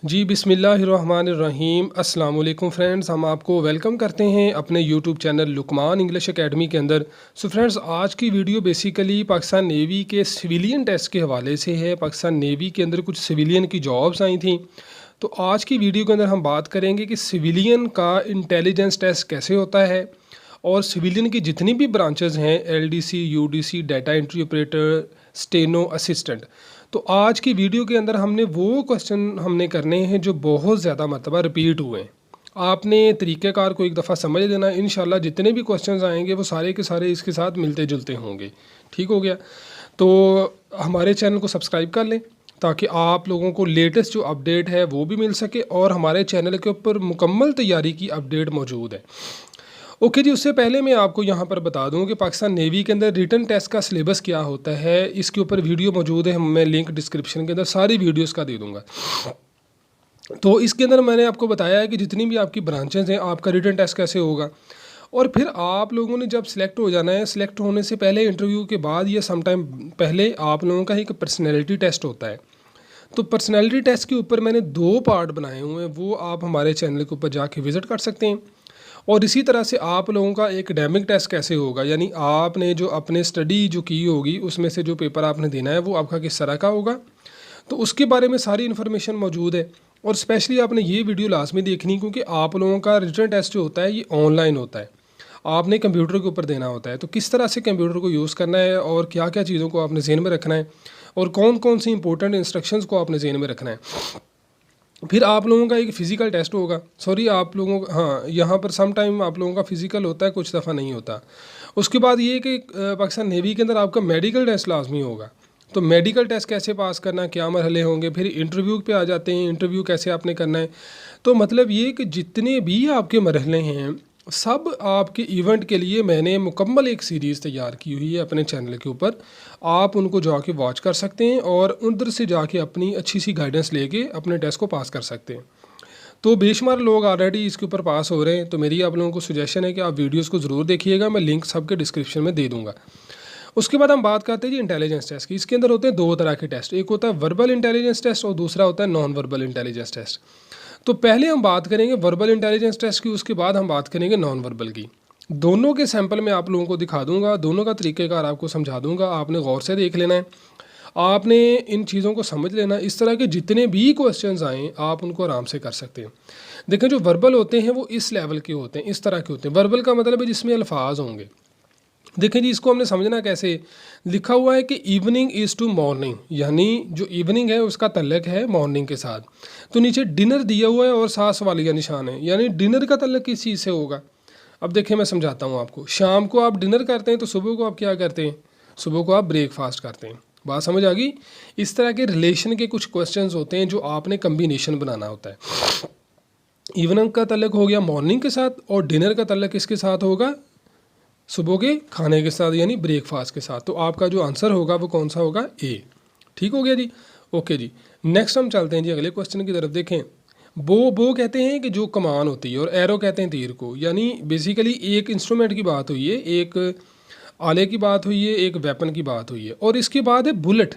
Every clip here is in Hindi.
जी बिस्मिल्लाहिर्रहमानिर्रहीम। अस्सलाम वालेकुम फ्रेंड्स, हम आपको वेलकम करते हैं अपने YouTube channel Luqman English academy के अंदर। सो फ्रेंड्स, आज की वीडियो बेसिकली पाकिस्तान नेवी के सिविलियन टेस्ट के हवाले से है। पाकिस्तान नेवी के अंदर कुछ सिविलियन की जॉब्स आई थी, तो आज की वीडियो के अंदर हम बात करेंगे कि सिविलियन का इंटेलिजेंस टेस्ट कैसे होता है और सिविलियन की जितनी भी ब्रांचेस हैं, LDC, UDC, data entry operator, steno assistant, तो आज की वीडियो के अंदर हमने वो क्वेश्चन करने हैं जो बहुत ज़्यादा मरतबा रिपीट हुए हैं। आपने तरीक़ेकार को एक दफ़ा समझ लेना, इंशाल्लाह जितने भी क्वेश्चंस आएंगे वो सारे के सारे इसके साथ मिलते जुलते होंगे। ठीक हो गया? तो हमारे चैनल को सब्सक्राइब कर लें ताकि आप लोगों को लेटेस्ट जो अपडेट है वो भी मिल सके और हमारे चैनल के ऊपर मुकम्मल तैयारी की अपडेट मौजूद है। ओके जी, उससे पहले मैं आपको यहाँ पर बता दूँ कि पाकिस्तान नेवी के अंदर रिटन टेस्ट का सिलेबस क्या होता है। इसके ऊपर वीडियो मौजूद है, मैं लिंक डिस्क्रिप्शन के अंदर सारी वीडियोस का दे दूँगा। तो इसके अंदर मैंने आपको बताया है कि जितनी भी आपकी ब्रांचेस हैं, आपका रिटन टेस्ट कैसे होगा। और फिर आप लोगों ने जब सिलेक्ट हो जाना है, सिलेक्ट होने से पहले, इंटरव्यू के बाद या सम टाइम पहले आप लोगों का एक पर्सनैलिटी टेस्ट होता है। तो पर्सनैलिटी टेस्ट के ऊपर मैंने 2 पार्ट बनाए हुए हैं, वो आप हमारे चैनल के ऊपर जाके विज़िट कर सकते हैं। और इसी तरह से आप लोगों का एकेडमिक टेस्ट कैसे होगा, यानी आपने जो अपने स्टडी जो की होगी उसमें से जो पेपर आपने देना है वो आपका किस तरह का होगा, तो उसके बारे में सारी इन्फॉर्मेशन मौजूद है। और स्पेशली आपने ये वीडियो लाजमी देखनी, क्योंकि आप लोगों का रिटन टेस्ट जो होता है ये ऑनलाइन होता है, आपने कंप्यूटर के ऊपर देना होता है। तो किस तरह से कंप्यूटर को यूज़ करना है और क्या क्या चीज़ों को आपने ज़हन में रखना है और कौन कौन सी इंपॉर्टेंट इंस्ट्रक्शंस को आपने ज़हन में रखना है। फिर आप लोगों का एक फ़िज़िकल टेस्ट होगा, सॉरी आप लोगों का, हाँ, यहाँ पर सम टाइम आप लोगों का फ़िज़िकल होता है, कुछ दफ़ा नहीं होता। उसके बाद ये कि पाकिस्तान नेवी के अंदर आपका मेडिकल टेस्ट लाजमी होगा। तो मेडिकल टेस्ट कैसे पास करना है, क्या मरहले होंगे। फिर इंटरव्यू पे आ जाते हैं, इंटरव्यू कैसे आपने करना है। तो मतलब ये कि जितने भी आपके मरहले हैं, सब आपके इवेंट के लिए मैंने मुकम्मल एक सीरीज़ तैयार की हुई है अपने चैनल के ऊपर। आप उनको जाके वॉच कर सकते हैं और उधर से जाके अपनी अच्छी सी गाइडेंस लेके अपने टेस्ट को पास कर सकते हैं। तो बेशुमार लोग ऑलरेडी इसके ऊपर पास हो रहे हैं, तो मेरी आप लोगों को सजेशन है कि आप वीडियोस को ज़रूर देखिएगा, मैं लिंक सबके डिस्क्रिप्शन में दे दूँगा। उसके बाद हम बात करते हैं जी इंटेलिजेंस टेस्ट की। इसके अंदर होते हैं 2 तरह के टेस्ट, एक होता है वर्बल इंटेलिजेंस टेस्ट और दूसरा होता है नॉन वर्बल इंटेलिजेंस टेस्ट। तो पहले हम बात करेंगे वर्बल इंटेलिजेंस टेस्ट की, उसके बाद हम बात करेंगे नॉन वर्बल की। दोनों के सैंपल मैं आप लोगों को दिखा दूंगा, दोनों का तरीक़ेकार आपको समझा दूंगा, आपने गौर से देख लेना है, आपने इन चीज़ों को समझ लेना है। इस तरह के जितने भी क्वेश्चंस आएँ आप उनको आराम से कर सकते हैं। देखें, जो वर्बल होते हैं वो इस लेवल के होते हैं, इस तरह के होते हैं। वर्बल का मतलब है जिसमें अल्फाज होंगे। देखें जी, इसको हमने समझना कैसे, लिखा हुआ है कि इवनिंग इज़ टू मॉर्निंग, यानी जो इवनिंग है उसका तल्लक है मॉर्निंग के साथ। तो नीचे डिनर दिया हुआ है और साथ सवालिया निशान है, यानी डिनर का तल्लक किस चीज़ से होगा। अब देखिए मैं समझाता हूँ आपको। शाम को आप डिनर करते हैं तो सुबह को आप क्या करते हैं, सुबह को आप ब्रेकफास्ट करते हैं। बात समझ आ गई। इस तरह के रिलेशन के कुछ क्वेश्चंस होते हैं जो आपने कम्बिनेशन बनाना होता है। इवनिंग का तल्लक हो गया मॉर्निंग के साथ और डिनर का तल्लक किसके साथ होगा, सुबह के खाने के साथ, यानी ब्रेकफास्ट के साथ। तो आपका जो आंसर होगा वो कौन सा होगा, ए। ठीक हो गया जी। ओके जी, नेक्स्ट हम चलते हैं जी अगले क्वेश्चन की तरफ। देखें, बो कहते हैं कि जो कमान होती है और एरो कहते हैं तीर को, यानी बेसिकली एक इंस्ट्रूमेंट की बात हुई है, एक आले की बात हुई है, एक वेपन की बात हुई है। और इसके बाद है बुलेट।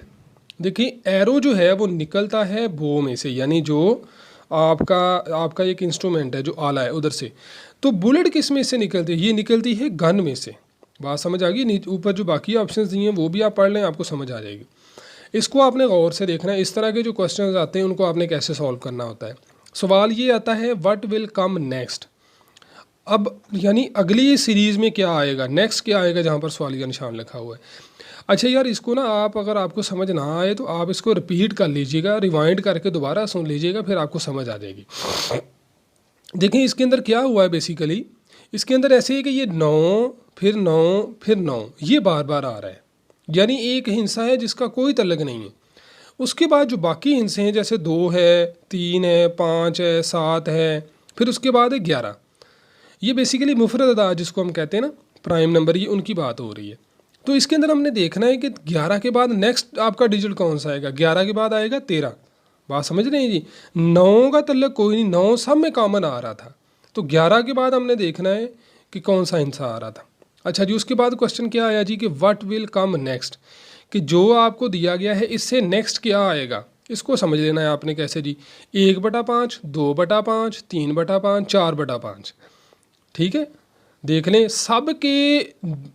देखिए, एरो जो है वो निकलता है बो में से, यानी जो आपका आपका एक इंस्ट्रूमेंट है जो आला है उधर से। तो बुलेट किस में से निकलती है, ये निकलती है गन में से। बात समझ आ गई। ऊपर जो बाकी ऑप्शंस दिए हैं वो भी आप पढ़ लें, आपको समझ आ जाएगी। इसको आपने गौर से देखना है। इस तरह के जो क्वेश्चंस आते हैं उनको आपने कैसे सॉल्व करना होता है। सवाल ये आता है, व्हाट विल कम नेक्स्ट। अब यानी अगली सीरीज़ में क्या आएगा, नेक्स्ट क्या आएगा, जहाँ पर सवालिया निशान लिखा हुआ है। अच्छा यार, इसको ना आप, अगर आपको समझ ना आए तो आप इसको रिपीट कर लीजिएगा, रिवाइंड करके दोबारा सुन लीजिएगा, फिर आपको समझ आ जाएगी। देखें, इसके अंदर क्या हुआ है बेसिकली, इसके अंदर ऐसे है कि ये 9 फिर 9 फिर 9 ये बार बार आ रहा है, यानी एक हिंसा है जिसका कोई तल्लक नहीं है। उसके बाद जो बाकी हिंसे हैं, जैसे 2 है, 3 है, 5 है, 7 है, फिर उसके बाद है 11। ये बेसिकली मुफरद अदाद जिसको हम कहते हैं ना, प्राइम नंबर, ये उनकी बात हो रही है। तो इसके अंदर हमने देखना है कि 11 के बाद नेक्स्ट आपका डिजिट कौन सा आएगा। 11 के बाद आएगा 13। बात समझ रहे हैं जी। 9 का तल्लक कोई नहीं, 9 सब में कॉमन आ रहा था। तो 11 के बाद हमने देखना है कि कौन सा हिंसा आ रहा था। अच्छा जी, उसके बाद क्वेश्चन क्या आया जी कि व्हाट विल कम नेक्स्ट, कि जो आपको दिया गया है इससे नेक्स्ट क्या आएगा। इसको समझ लेना है आपने कैसे जी, 1/5, 2/5, 3/5, 4/5। ठीक है, देख लें सब के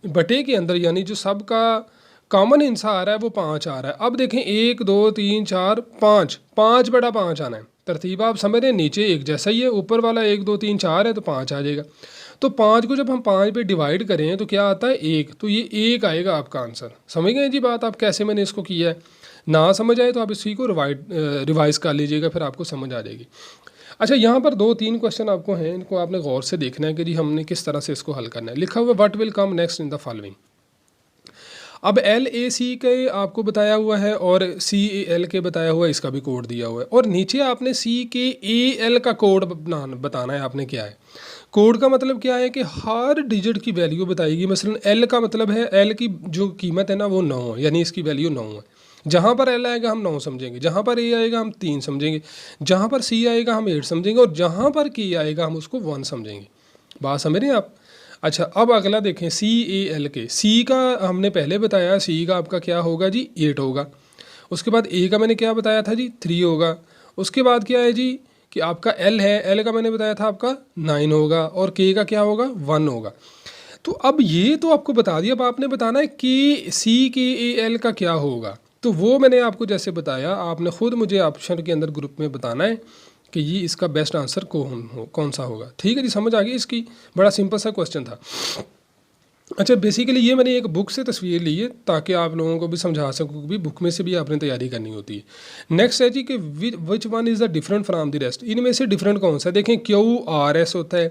बटे के अंदर यानी जो सब का कॉमन हिस्सा आ रहा है वो 5 आ रहा है। अब देखें 1 2 3 4 5, 5/5 आना है। तरतीब आप समझ रहे हैं, नीचे एक जैसा ही है, ऊपर वाला 1 2 3 4 है तो 5 आ जाएगा। तो 5 को जब हम 5 पे डिवाइड करें तो क्या आता है 1, तो ये 1 आएगा आपका आंसर। समझ गए जी बात आप कैसे मैंने इसको किया है? ना समझ आए तो आप इसी को रिवाइज कर लीजिएगा, फिर आपको समझ आ जाएगी। अच्छा, यहाँ पर 2-3 क्वेश्चन आपको हैं, इनको आपने गौर से देखना है कि जी हमने किस तरह से इसको हल करना है। लिखा हुआ what will come next in the following. अब LAC के आपको बताया हुआ है और CAL के बताया हुआ है, इसका भी कोड दिया हुआ है, और नीचे आपने CKAL का कोड बताना है आपने क्या है। कोड का मतलब क्या है कि हर डिजिट की वैल्यू बताएगी। मसलन L का मतलब है, L की जो कीमत है ना वो 9 है, यानी इसकी वैल्यू 9 है। जहाँ पर L आएगा हम 9 समझेंगे, जहाँ पर A आएगा हम 3 समझेंगे, जहाँ पर C आएगा हम 8 समझेंगे, और जहाँ पर K आएगा हम उसको 1 समझेंगे। बात समझ रहे हैं आप? अच्छा, अब अगला देखें CAL के। C का हमने पहले बताया, C का आपका क्या होगा जी 8 होगा। उसके बाद A का मैंने क्या बताया था जी 3 होगा। उसके बाद क्या है जी कि आपका L है, L का मैंने बताया था आपका 9 होगा, और K का क्या होगा 1 होगा। तो अब ये तो आपको बता दिया, अब आपने बताना है कि CKAL का क्या होगा। तो वो मैंने आपको जैसे बताया, आपने ख़ुद मुझे ऑप्शन के अंदर ग्रुप में बताना है कि ये इसका बेस्ट आंसर कौन सा होगा। ठीक है जी, समझ आ गई इसकी? बड़ा सिंपल सा क्वेश्चन था। अच्छा, बेसिकली ये मैंने एक बुक से तस्वीर ली है ताकि आप लोगों को भी समझा सकूँ कि बुक में से भी आपने तैयारी करनी होती है। नेक्स्ट है जी कि which one is the different from the rest. इनमें से डिफरेंट कौन सा है? देखें QRS होता है,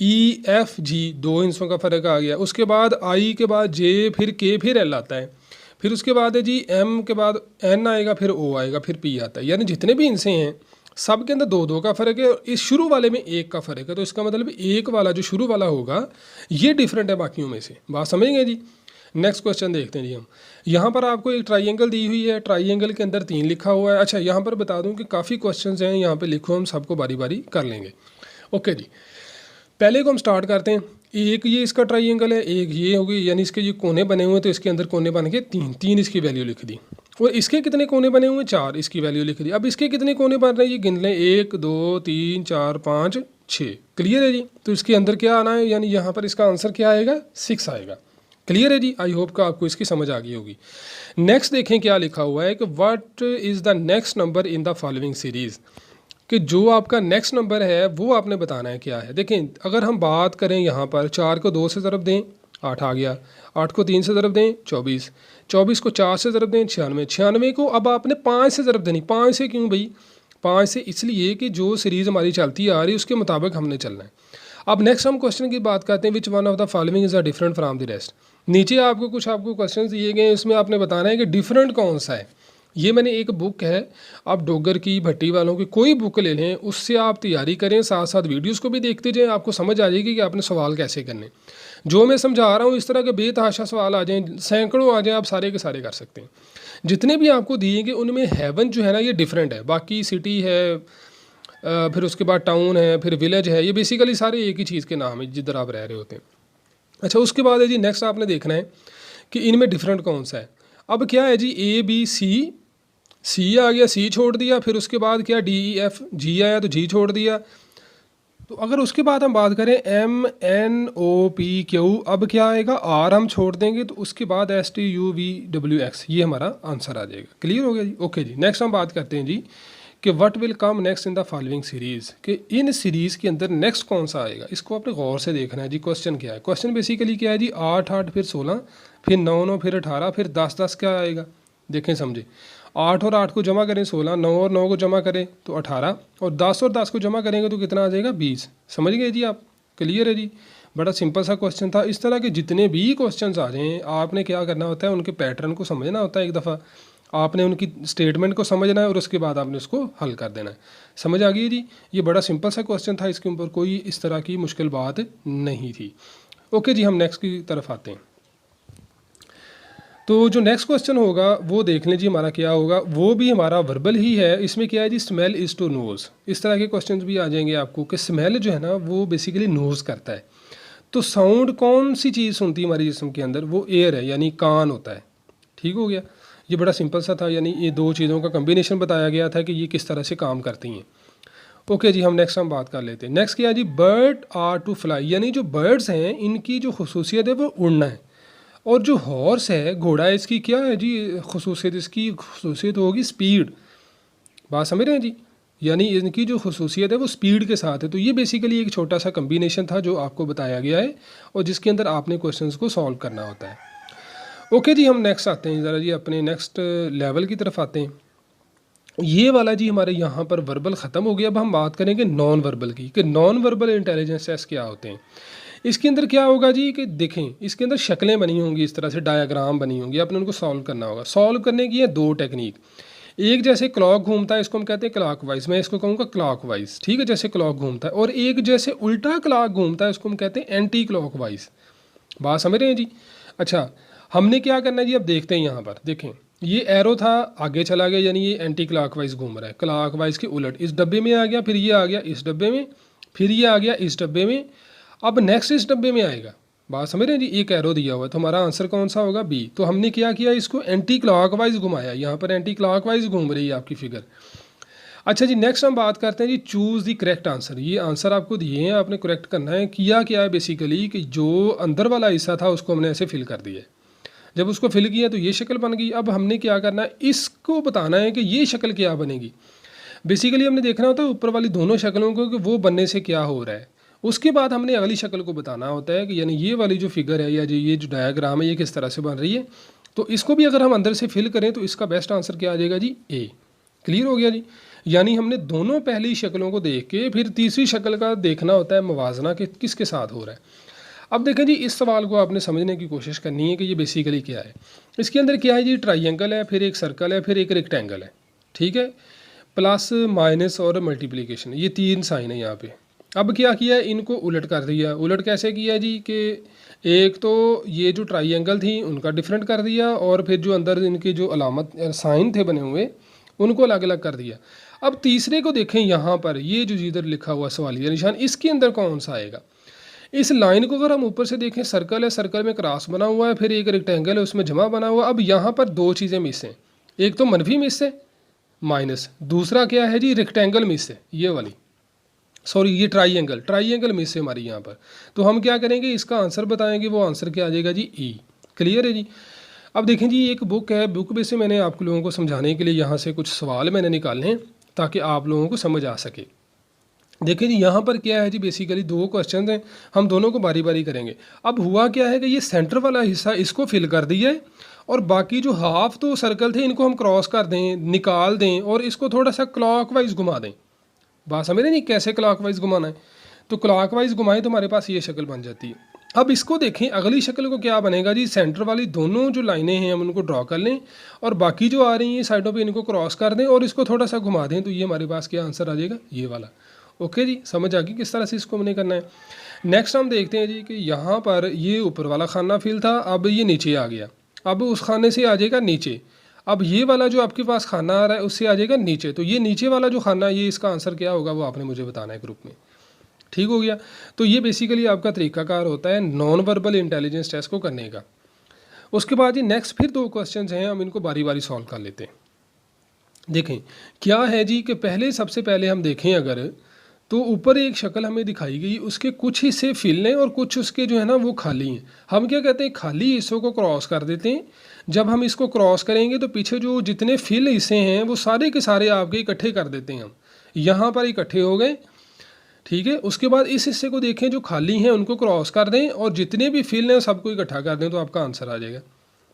EFG 2 हिस्सों का फ़र्क आ गया। उसके बाद I के बाद J, फिर K, फिर L आता है। फिर उसके बाद है जी M के बाद N आएगा, फिर O आएगा, फिर P आता है। यानी जितने भी हिस्से हैं सब के अंदर 2-2 का फ़र्क है, और इस शुरू वाले में 1 का फ़र्क है। तो इसका मतलब एक वाला जो शुरू वाला होगा ये डिफरेंट है बाकियों में से। बात समझ गए जी? नेक्स्ट क्वेश्चन देखते हैं जी हम। यहाँ पर आपको एक ट्राइंगल दी हुई है, ट्राइंगल के अंदर 3 लिखा हुआ है। अच्छा, यहाँ पर बता दूँ कि काफ़ी क्वेश्चंस हैं, यहाँ पे लिखो, हम सबको बारी बारी कर लेंगे। ओके जी, पहले को हम स्टार्ट करते हैं। एक ये इसका ट्राइंगल है, एक ये होगी, यानी इसके ये कोने बने हुए हैं, तो इसके अंदर कोने बन के 3 इसकी वैल्यू लिख दी। और इसके कितने कोने बने हुए हैं? 4, इसकी वैल्यू लिख दी। अब इसके कितने कोने बन रहे हैं ये गिन लें, 1 2 3 4 5 6। क्लियर है जी? तो इसके अंदर क्या आना है, यानी यहाँ पर इसका आंसर क्या आएगा 6 आएगा। क्लियर है जी? आई होप का आपको इसकी समझ आ गई होगी। नेक्स्ट देखें क्या लिखा हुआ है कि what is the next number in the following series, कि जो आपका नेक्स्ट नंबर है वो आपने बताना है क्या है। देखें, अगर हम बात करें यहाँ पर 4 को 2 से ज़रब दें 8 आ गया, 8 को 3 से ज़रब दें 24, 24 को 4 से ज़रब दें 96, 96 को अब आपने 5 से ज़रब देनी। 5 से क्यों भाई? 5 से इसलिए कि जो सीरीज़ हमारी चलती आ रही है उसके मुताबिक हमने चलना है। अब नेक्स्ट हम क्वेश्चन की बात करते हैं, which one of the following is a different from the rest. नीचे आपको क्वेश्चन दिए गए हैं, इसमें आपने बताना है कि डिफरेंट कौन सा है। ये मैंने एक बुक है, आप डोगर की, भट्टी वालों की कोई बुक ले लें, उससे आप तैयारी करें, साथ साथ वीडियोस को भी देखते जाएं, आपको समझ आ जाएगी कि आपने सवाल कैसे करने। जो मैं समझा रहा हूँ इस तरह के बेतहाशा सवाल आ जाएं, सैकड़ों आ जाएं, आप सारे के सारे कर सकते हैं। जितने भी आपको दिएंगे उनमें हेवन जो है ना ये डिफरेंट है। बाकी सिटी है, फिर उसके बाद टाउन है, फिर विलेज है, ये बेसिकली सारे एक ही चीज़ के नाम है जिधर आप रह रहे होते हैं। अच्छा, उसके बाद है जी नेक्स्ट आपने देखना है कि इनमें डिफरेंट कौन सा है। अब क्या है जी ABC, C आ गया, C छोड़ दिया, फिर उसके बाद क्या DEF, G आया तो G छोड़ दिया। तो अगर उसके बाद हम बात करें MNOPQ, अब क्या आएगा R हम छोड़ देंगे, तो उसके बाद STUVWX, ये हमारा आंसर आ जाएगा। क्लियर हो गया जी? ओके जी, नेक्स्ट हम बात करते हैं जी कि what will come next in the following series, कि इन सीरीज़ के अंदर नेक्स्ट कौन सा आएगा। इसको आपने गौर से देखना है जी। क्वेश्चन क्या है? क्वेश्चन बेसिकली क्या है जी, 8 8 फिर 16 फिर 9 9 फिर 18 फिर 10 10 क्या आएगा? देखें समझे, 8 और 8 को जमा करें 16, 9 और 9 को जमा करें तो 18, और 10 और 10 को जमा करेंगे तो कितना आ जाएगा 20। समझ गए जी आप? क्लियर है जी? बड़ा सिंपल सा क्वेश्चन था। इस तरह के जितने भी क्वेश्चंस आ जाएँ आपने क्या करना होता है, उनके पैटर्न को समझना होता है। एक दफ़ा आपने उनकी स्टेटमेंट को समझना है और उसके बाद आपने उसको हल कर देना है। समझ आ गई जी? ये बड़ा सिंपल सा क्वेश्चन था, इसके ऊपर कोई इस तरह की मुश्किल बात नहीं थी। ओके जी, हम नेक्स्ट की तरफ आते हैं। तो जो नेक्स्ट क्वेश्चन होगा वो देख लें जी, हमारा क्या होगा, वो भी हमारा वर्बल ही है। इसमें क्या है जी, स्मेल इज़ टू नोज़। इस तरह के क्वेश्चन भी आ जाएंगे आपको कि स्मेल जो है ना वो बेसिकली नोज़ करता है। तो साउंड कौन सी चीज़ सुनती है हमारे जिस्म के अंदर? वो एयर है, यानी कान होता है। ठीक हो गया? ये बड़ा सिंपल सा था, यानी ये दो चीज़ों का कम्बिनेशन बताया गया था कि ये किस तरह से काम करती हैं। ओके जी, हम नेक्स्ट हम बात कर लेते हैं। नेक्स्ट क्या है जी, बर्ड आर टू फ्लाई, यानी जो बर्ड्स हैं इनकी जो खसूसियत है वो उड़ना है। और जो हॉर्स है, घोड़ा है, इसकी क्या है जी खसूसियत, इसकी खसूसियत होगी स्पीड। बात समझ रहे हैं जी, यानी इनकी जो खसूसियत है वो स्पीड के साथ है। तो ये बेसिकली एक छोटा सा कम्बिनेशन था जो आपको बताया गया है और जिसके अंदर आपने क्वेश्चंस को सॉल्व करना होता है। ओके जी, हम नेक्स्ट आते हैं ज़रा जी, अपने नेक्स्ट लेवल की तरफ आते हैं। ये वाला जी हमारे यहाँ पर वर्बल ख़त्म हो गया। अब हम बात करेंगे नॉन वर्बल की, कि नॉन वर्बल इंटेलिजेंस टेस्ट क्या होते हैं। इसके अंदर क्या होगा जी कि देखें, इसके अंदर शक्लें बनी होंगी, इस तरह से डायग्राम बनी होंगी, आपने उनको सॉल्व करना होगा। सॉल्व करने की है दो टेक्निक। एक जैसे क्लॉक घूमता है, इसको हम कहते हैं क्लॉक वाइज, मैं इसको कहूँगा क्लॉक वाइज, ठीक है, जैसे क्लॉक घूमता है। और एक जैसे उल्टा क्लॉक घूमता है, इसको हम कहते हैं एंटी क्लॉक वाइज। बात समझ रहे हैं जी। अच्छा, हमने क्या करना है जी, अब देखते हैं यहाँ पर देखें, ये एरो था, आगे चला गया, यानी ये एंटी क्लॉकवाइज घूम रहा है, क्लॉकवाइज के उलट इस डब्बे में आ गया, फिर ये आ गया इस डब्बे में, फिर ये आ गया इस डब्बे में, अब नेक्स्ट इस डब्बे में आएगा। बात समझ रहे हैं जी, एक एरो दिया हुआ है, तो हमारा आंसर कौन सा होगा, बी। तो हमने क्या किया, इसको एंटी क्लॉकवाइज घुमाया, यहाँ पर एंटी क्लॉकवाइज घूम रही है आपकी फिगर। अच्छा जी, नेक्स्ट हम बात करते हैं जी चूज़ द करेक्ट आंसर। ये आंसर आपको दिए हैं, आपने करेक्ट करना है। किया क्या है बेसिकली कि जो अंदर वाला हिस्सा था उसको हमने ऐसे फिल कर दिया है। जब उसको फिल किया तो ये शक्ल बन गई। अब हमने क्या करना है, इसको बताना है कि ये शक्ल क्या बनेगी। बेसिकली हमने देखना होता है ऊपर वाली दोनों शक्लों को कि वो बनने से क्या हो रहा है। उसके बाद हमने अगली शक्ल को बताना होता है कि यानी ये वाली जो फिगर है या ये जो डायग्राम है ये किस तरह से बन रही है। तो इसको भी अगर हम अंदर से फिल करें तो इसका बेस्ट आंसर क्या आ जाएगा जी, ए। क्लियर हो गया जी। यानी हमने दोनों पहली शक्लों को देख के फिर तीसरी शक्ल का देखना होता है मवाजना कि किसके साथ हो रहा है। अब देखें जी, इस सवाल को आपने समझने की कोशिश करनी है कि ये बेसिकली क्या है। इसके अंदर क्या है जी, ट्राइंगल है, फिर एक सर्कल है, फिर एक रेक्टेंगल है, ठीक है, प्लस माइनस और मल्टीप्लिकेशन, ये तीन साइन है यहाँ पे। अब क्या किया है, इनको उलट कर दिया। उलट कैसे किया जी कि एक तो ये जो ट्राइंगल थी उनका डिफरेंट कर दिया और फिर जो अंदर इनके जो अलामत साइन थे बने हुए उनको अलग अलग कर दिया। अब तीसरे को देखें, यहाँ पर ये जो इधर लिखा हुआ सवालिया निशान, इसके अंदर कौन सा आएगा। इस लाइन को अगर हम ऊपर से देखें, सर्कल है, सर्कल में क्रॉस बना हुआ है, फिर एक रेक्टेंगल है उसमें जमा बना हुआ। अब यहाँ पर दो चीज़ें मिस हैं, एक तो मनफी मिस है माइनस, दूसरा क्या है जी, रेक्टेंगल मिस है, ये वाली, सॉरी ये ट्राइंगल मिस है हमारी यहाँ पर। तो हम क्या करेंगे, इसका आंसर बताएंगे, वो आंसर क्या आ जाएगा जी, ई। क्लियर है जी। अब देखें जी, एक बुक है, बुक में से मैंने आप लोगों को समझाने के लिए यहाँ से कुछ सवाल मैंने निकाले हैं ताकि आप लोगों को समझ आ सके। देखिए जी, यहाँ पर क्या है जी, बेसिकली दो क्वेश्चन हैं, हम दोनों को बारी बारी करेंगे। अब हुआ क्या है कि ये सेंटर वाला हिस्सा इसको फिल कर दिया है और बाकी जो हाफ तो सर्कल थे इनको हम क्रॉस कर दें, निकाल दें और इसको थोड़ा सा क्लॉकवाइज घुमा दें। बात समझ रहे नहीं कैसे क्लॉकवाइज घुमाना है। तो क्लॉकवाइज घुमाएं तो हमारे पास ये शक्ल बन जाती है। अब इसको देखें, अगली शक्ल को क्या बनेगा जी, सेंटर वाली दोनों जो लाइनें हैं हम उनको ड्रॉ कर लें और बाकी जो आ रही हैं साइडों पे इनको क्रॉस कर दें और इसको थोड़ा सा घुमा दें, तो ये हमारे पास क्या आंसर आ जाएगा, ये वाला। ओके जी, समझ आ गई किस तरह से इसको हमने करना है। नेक्स्ट हम देखते हैं जी कि यहाँ पर ये ऊपर वाला खाना फिल था, अब ये नीचे आ गया, अब उस खाने से आ जाएगा नीचे। अब ये वाला जो आपके पास खाना आ रहा है उससे आ जाएगा नीचे, तो ये नीचे वाला जो खाना है ये इसका आंसर क्या होगा वो आपने मुझे बताना है ग्रुप में। ठीक हो गया। तो ये बेसिकली आपका तरीकाकार होता है नॉन वर्बल इंटेलिजेंस टेस्ट को करने का। उसके बाद ये नेक्स्ट फिर दो क्वेश्चन हैं, हम इनको बारी बारी सॉल्व कर लेते हैं। देखें क्या है जी कि पहले सबसे पहले हम देखें अगर, तो ऊपर एक शक्ल हमें दिखाई गई, उसके कुछ हिस्से फिल हैं और कुछ उसके जो है ना वो खाली हैं। हम क्या कहते हैं, खाली हिस्सों को क्रॉस कर देते हैं। जब हम इसको क्रॉस करेंगे तो पीछे जो जितने फिल हिस्से हैं वो सारे के सारे आपके इकट्ठे कर देते हैं, हम यहाँ पर इकट्ठे हो गए, ठीक है। उसके बाद इस हिस्से को देखें जो खाली हैं उनको क्रॉस कर दें और जितने भी फिल हैं सबको इकट्ठा कर दें, तो आपका आंसर आ जाएगा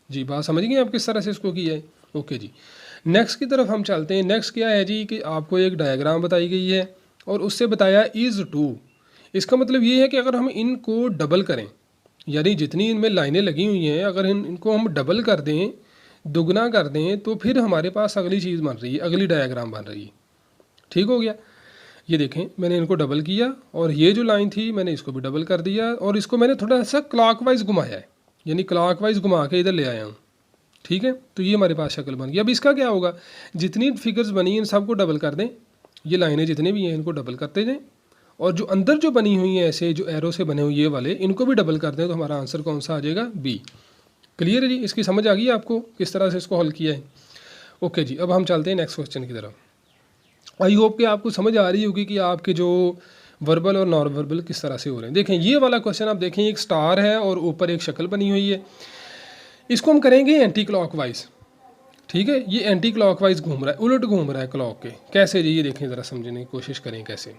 जी। बात समझ गए आप किस तरह से इसको किया है। ओके जी, नेक्स्ट की तरफ हम चलते हैं। नेक्स्ट क्या है जी कि आपको एक डायग्राम बताई गई है और उससे बताया इज़ टू। इसका मतलब ये है कि अगर हम इनको डबल करें, यानी जितनी इनमें लाइनें लगी हुई हैं अगर इनको हम डबल कर दें, दुगना कर दें, तो फिर हमारे पास अगली चीज़ बन रही है, अगली डायग्राम बन रही है। ठीक हो गया। ये देखें मैंने इनको डबल किया और ये जो लाइन थी मैंने इसको भी डबल कर दिया और इसको मैंने थोड़ा सा क्लॉकवाइज घुमाया है, यानी क्लॉकवाइज घुमा के इधर ले आया हूँ। ठीक है, तो ये हमारे पास शक्ल बन गई। अब इसका क्या होगा, जितनी फिगर्स बनी इन सबको डबल कर दें, ये लाइनें जितने भी हैं इनको डबल करते जाएं और जो अंदर जो बनी हुई हैं ऐसे जो एरो से बने हुए ये वाले इनको भी डबल कर दें, तो हमारा आंसर कौन सा आ जाएगा, बी। क्लियर है जी, इसकी समझ आ गई है आपको किस तरह से इसको हल किया है। ओके जी, अब हम चलते हैं नेक्स्ट क्वेश्चन की तरफ। आई होप कि आपको समझ आ रही होगी कि आपके जो वर्बल और नॉन वर्बल किस तरह से हो रहे हैं। देखें ये वाला क्वेश्चन आप देखें, एक स्टार है और ऊपर एक शक्ल बनी हुई है। इसको हम करेंगे एंटी क्लॉकवाइज, ठीक है। ये एंटी क्लॉकवाइज घूम रहा है, उलट घूम रहा है क्लॉक के। कैसे जी, ये देखें ज़रा समझने की कोशिश करें कैसे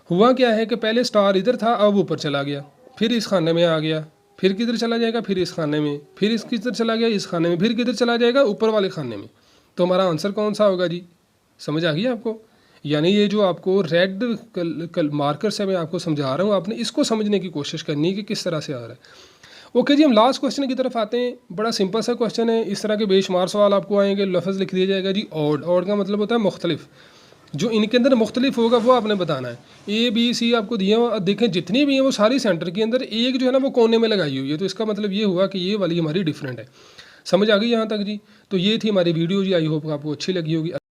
हुआ। क्या है कि पहले स्टार इधर था, अब ऊपर चला गया, फिर इस खाने में आ गया, फिर किधर चला जाएगा, फिर इस खाने में, फिर इस किधर चला गया, इस खाने में, फिर किधर चला जाएगा, ऊपर वाले खाने में। तो हमारा आंसर कौन सा होगा जी, समझ आ गई आपको। यानी ये जो आपको रेड मार्कर से मैं आपको समझा रहा हूँ, आपने इसको समझने की कोशिश करनी है कि किस तरह से आ रहा है। ओके जी, हम लास्ट क्वेश्चन की तरफ आते हैं। बड़ा सिंपल सा क्वेश्चन है। इस तरह के बेशुमार सवाल आपको आएंगे, लफ्ज़ लिख दिया जाएगा जी ऑड। ऑड का मतलब होता है मुख्तलिफ, जो इनके अंदर मुख्तलिफ होगा वो आपने बताना है। ए बी सी आपको दिया हुआ, देखें जितनी भी हैं वो सारी सेंटर के अंदर, एक जो है ना वो कोने में लगाई हुई है। तो इसका मतलब ये हुआ कि ये वाली हमारी डिफरेंट है। समझ आ गई यहाँ तक जी। तो ये थी हमारी वीडियो जी, आई होप आपको अच्छी लगी होगी।